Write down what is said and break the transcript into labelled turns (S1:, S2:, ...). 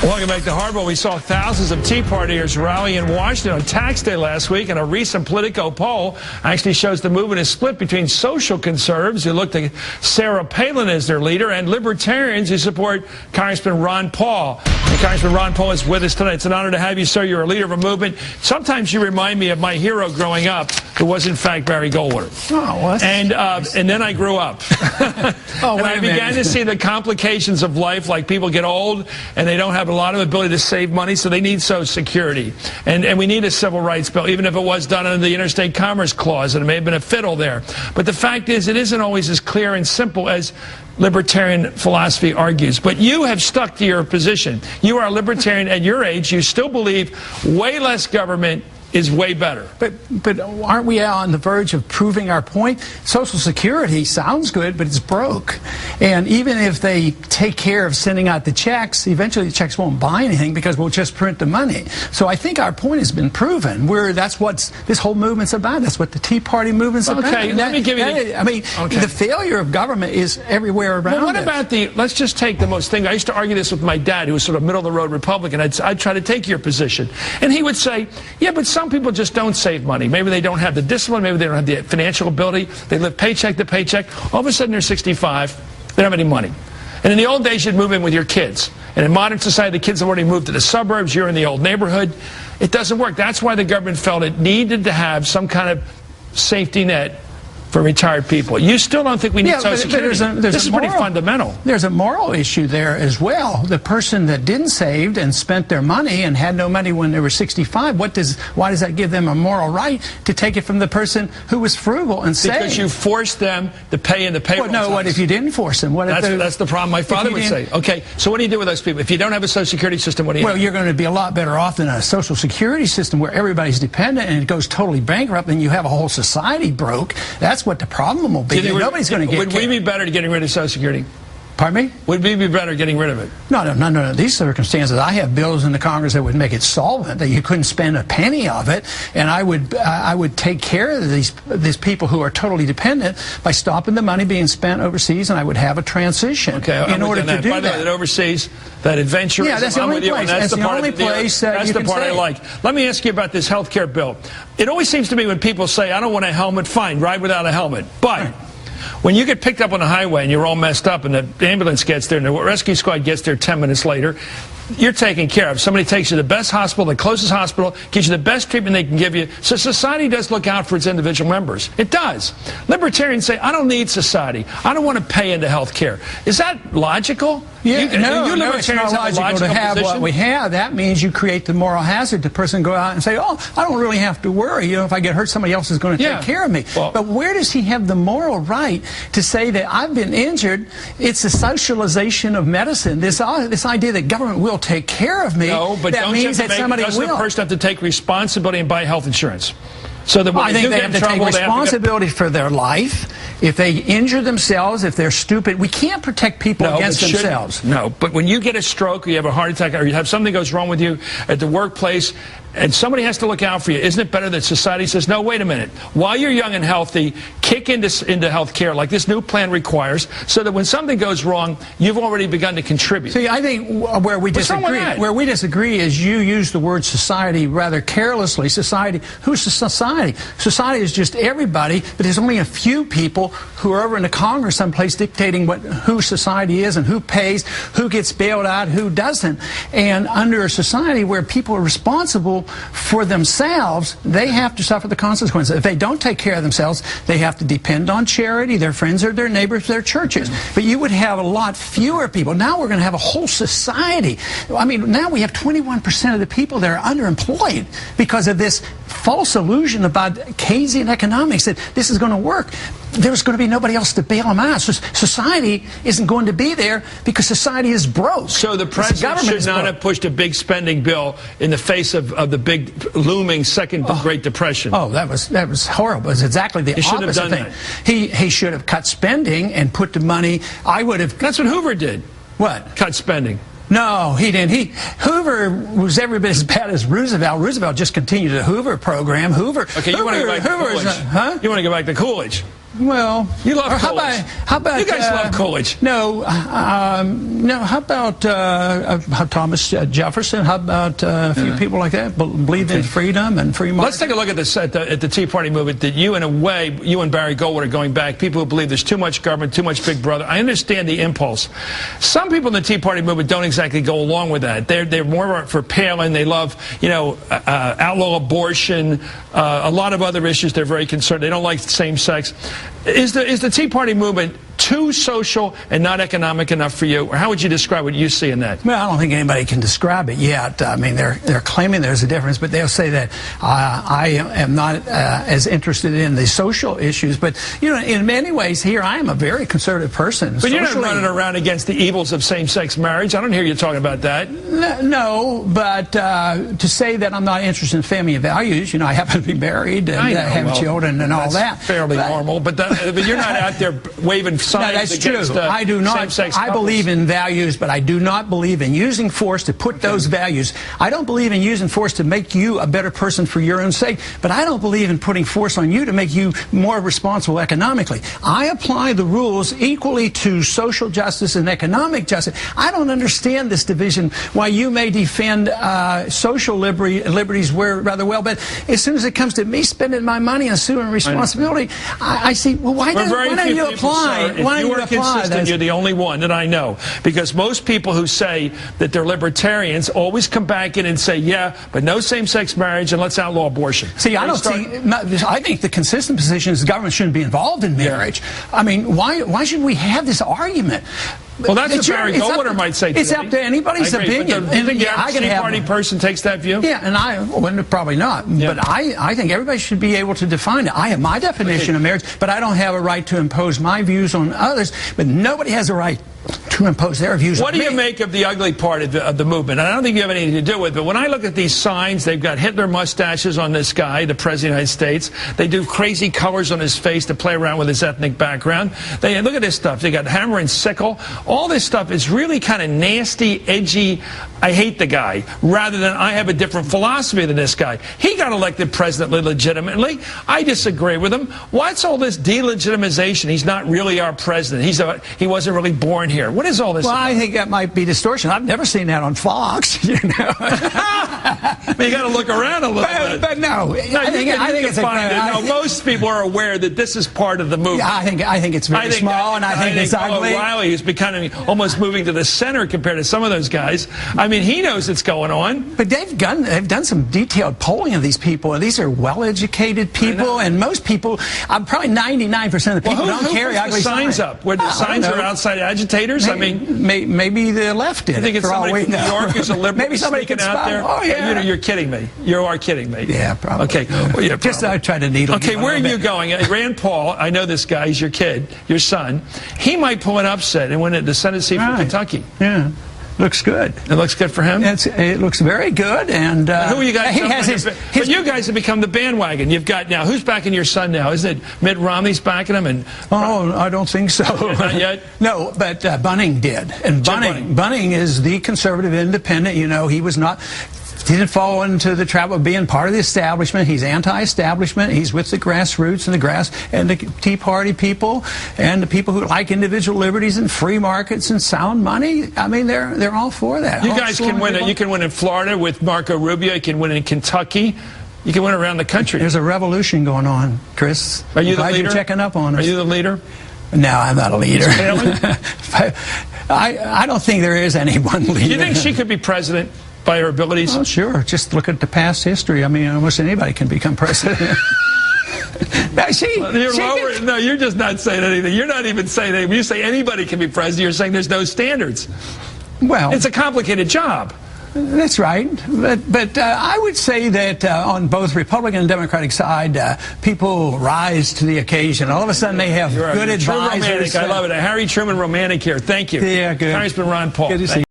S1: Welcome back to Hardball. We saw thousands of Tea Partiers rally in Washington on Tax Day last week, and a recent Politico poll actually shows the movement is split between social conservatives who look to Sarah Palin as their leader and libertarians who support Congressman Ron Paul. And Congressman Ron Paul is with us tonight. It's an honor to have you, sir. You're a leader of a movement. Sometimes you remind me of my hero growing up, who was in fact Barry Goldwater.
S2: Oh, well,
S1: and then I grew up.
S2: Oh,
S1: and I began to see the complications of life, like people get old and they don't have a lot of ability to save money, so they need Social Security. And we need a civil rights bill, even if it was done under the Interstate Commerce Clause, and it may have been a fiddle there. But the fact is, it isn't always as clear and simple as libertarian philosophy argues. But you have stuck to your position. You are a libertarian at your age. You still believe way less government is way better.
S2: But aren't we on the verge of proving our point? Social Security sounds good, but it's broke. And even if they take care of sending out the checks, eventually the checks won't buy anything because we'll just print the money. So I think our point has been proven. That's what this whole movement's about. That's what the Tea Party movement's about.
S1: Okay, let me give you
S2: the failure of government is everywhere around us.
S1: Well, what about let's just take the most thing. I used to argue this with my dad, who was sort of middle-of-the-road Republican. I'd try to take your position. And he would say, yeah, but some people just don't save money. Maybe they don't have the discipline. Maybe they don't have the financial ability. They live paycheck to paycheck. All of a sudden, they're 65. They don't have any money. And in the old days, you'd move in with your kids. And in modern society, the kids have already moved to the suburbs. You're in the old neighborhood. It doesn't work. That's why the government felt it needed to have some kind of safety net for retired people. You still don't think we need Social Security? This is pretty fundamental.
S2: There's a moral issue there as well. The person that didn't save and spent their money and had no money when they were 65, why does that give them a moral right to take it from the person who was frugal and saved?
S1: Because you forced them to pay in the payroll tax.
S2: What if you didn't force them?
S1: That's the problem my father would say. Okay, so what do you do with those people? If you don't have a Social Security system, what do you do?
S2: Well, you're going to be a lot better off than a Social Security system where everybody's dependent and it goes totally bankrupt and you have a whole society broke. That's what the problem will be. Nobody's going to get
S1: Would we be better getting rid of Social Security?
S2: Pardon me?
S1: Would we be better getting rid of it?
S2: No. These circumstances, I have bills in the Congress that would make it solvent, that you couldn't spend a penny of it, and I would take care of these people who are totally dependent by stopping the money being spent overseas, and I would have a transition in order to do that.
S1: By the way, that overseas, that adventurism,
S2: yeah, that's the only place. That's the only place
S1: that's the part I like. Let me ask you about this health care bill. It always seems to me when people say, I don't want a helmet, fine, ride without a helmet. But when you get picked up on the highway and you're all messed up and the ambulance gets there and the rescue squad gets there 10 minutes later, you're taken care of. Somebody takes you to the best hospital, the closest hospital, gives you the best treatment they can give you. So society does look out for its individual members. It does. Libertarians say, I don't need society. I don't want to pay into health care. Is that logical?
S2: Yeah, no, it's not logical to have what we have. That means you create the moral hazard. The person go out and say, oh, I don't really have to worry. You know, if I get hurt, somebody else is going to take care of me. Well, but where does he have the moral right to say that I've been injured? It's a socialization of medicine. This idea that government will take care of me.
S1: No, but
S2: that means that somebody will.
S1: Doesn't the person have to take responsibility and buy health insurance? So that
S2: I think they have to take responsibility for their life. If they injure themselves, if they're stupid, we can't protect people against themselves.
S1: No, but when you get a stroke or you have a heart attack or you have something goes wrong with you at the workplace and somebody has to look out for you, isn't it better that society says, no, wait a minute, while you're young and healthy, kick into health care like this new plan requires so that when something goes wrong, you've already begun to contribute.
S2: See, I think where we disagree is you use the word society rather carelessly. Society, who's society? Society is just everybody, but there's only a few people who are over in the Congress someplace dictating who society is and who pays, who gets bailed out, who doesn't. And under a society where people are responsible for themselves, they have to suffer the consequences. If they don't take care of themselves, they have to depend on charity, their friends or their neighbors, their churches. But you would have a lot fewer people. Now we're going to have a whole society. I mean, now we have 21% of the people that are underemployed because of this false illusion about Keynesian economics that this is going to work. There's going to be nobody else to bail them out. So society isn't going to be there because society is broke.
S1: So the president should not have pushed a big spending bill in the face of the big looming second Great Depression.
S2: Oh, that was horrible. It was exactly the opposite thing. He should have cut spending and put the money. That's
S1: what Hoover did.
S2: What?
S1: Cut spending.
S2: No, he didn't. Hoover was every bit as bad as Roosevelt. Roosevelt just continued the Hoover program.
S1: Okay, you want to go back to Coolidge?
S2: Huh?
S1: You want to go back to Coolidge?
S2: Well,
S1: you love Coolidge.
S2: How about
S1: you guys love Coolidge?
S2: No, no. How about Thomas Jefferson? How about a few people like that believe in freedom and free market?
S1: Let's take a look at this at the Tea Party movement. That you, in a way, you and Barry Goldwater are going back. People who believe there's too much government, too much Big Brother. I understand the impulse. Some people in the Tea Party movement don't exactly go along with that. They're more for Palin. They love, outlaw abortion, a lot of other issues. They're very concerned. They don't like same-sex. Is the Tea Party movement too social and not economic enough for you? Or how would you describe what you see in that?
S2: Well, I don't think anybody can describe it yet. I mean, they're claiming there's a difference, but they'll say that I am not as interested in the social issues. But, in many ways here, I am a very conservative person.
S1: But you're not running around against the evils of same-sex marriage. I don't hear you talking about that.
S2: No, but to say that I'm not interested in family values, I happen to be married and have children and all that.
S1: Fairly normal, but you're not out there waving signs.
S2: No, that's true. I do not. I believe in values, but I do not believe in using force to put those values. I don't believe in using force to make you a better person for your own sake, but I don't believe in putting force on you to make you more responsible economically. I apply the rules equally to social justice and economic justice. I don't understand this division, why you may defend social liberties rather well, but as soon as it comes to me spending my money and assuming responsibility, I see, well, why don't you apply?
S1: If you are consistent, you're the only one that I know. Because most people who say that they're libertarians always come back in and say, yeah, but no same-sex marriage and let's outlaw abortion.
S2: See, I think the consistent position is the government shouldn't be involved in marriage. I mean, why should we have this argument?
S1: Well, that's what Barry Goldwater might say today.
S2: It's up to anybody's opinion.
S1: Do you think the average Tea Party person takes that view?
S2: Yeah, and probably not. Yeah. But I think everybody should be able to define it. I have my definition of marriage, but I don't have a right to impose my views on others. But nobody has a right to impose their views on me.
S1: What do you make of the ugly part of the movement? And I don't think you have anything to do with it, but when I look at these signs, they've got Hitler mustaches on this guy, the President of the United States. They do crazy colors on his face to play around with his ethnic background. They look at this stuff. They got hammer and sickle. All this stuff is really kind of nasty, edgy. I hate the guy, rather than I have a different philosophy than this guy. He got elected president legitimately. I disagree with him. What's all this delegitimization? He's not really our president. He wasn't really born here. What is all this about?
S2: I think that might be distortion. I've never seen that on Fox,
S1: But you got to look around a little bit.
S2: But no, I think it's
S1: most people are aware that this is part of the movement.
S2: Yeah, I think it's very small, and I think it's ugly.
S1: O'Reilly is becoming almost moving to the center compared to some of those guys. I mean, he knows it's going on.
S2: But they've done some detailed polling of these people, and these are well-educated people, and most people, probably 99% of the people don't carry ugly
S1: signs up. Where the signs are outside agitators?
S2: Maybe the left did.
S1: I think it's somebody from New York who's a liberal.
S2: Maybe somebody can
S1: out there.
S2: Oh yeah,
S1: you're kidding me. You are kidding me.
S2: Yeah, probably.
S1: Okay, well, yeah,
S2: just I try to needle.
S1: Okay, where are you going? Rand Paul, I know this guy. He's your kid, your son. He might pull an upset and win the Senate seat from Kentucky.
S2: Yeah. Looks good.
S1: It looks good for him?
S2: It looks very good. And
S1: who are you guys? But you guys have become the bandwagon. You've got now, who's backing your son now? Isn't it Mitt Romney's backing him?
S2: I don't think so.
S1: Not yet?
S2: No, but Bunning did. And Bunning is the conservative independent. He was not... He didn't fall into the trap of being part of the establishment. He's anti-establishment. He's with the grassroots and the Tea Party people and the people who like individual liberties and free markets and sound money. I mean, they're all for that.
S1: You guys can win. You can win in Florida with Marco Rubio. You can win in Kentucky. You can win around the country.
S2: There's a revolution going on, Chris.
S1: Are you the leader?
S2: You're checking up on us.
S1: Are you the leader?
S2: No, I'm not a leader. I don't think there is any one leader.
S1: Do you think she could be president? By her abilities?
S2: Oh, sure. Just look at the past history. I mean, almost anybody can become president.
S1: No, you're just not saying anything. You're not even saying anything. When you say anybody can be president, you're saying there's no standards.
S2: Well,
S1: it's a complicated job.
S2: That's right. But I would say that on both Republican and Democratic side, people rise to the occasion. All of a sudden, they have good advisors.
S1: I love it. A Harry Truman romantic here. Thank you.
S2: Yeah, good.
S1: Congressman Ron Paul.
S2: Good to see you.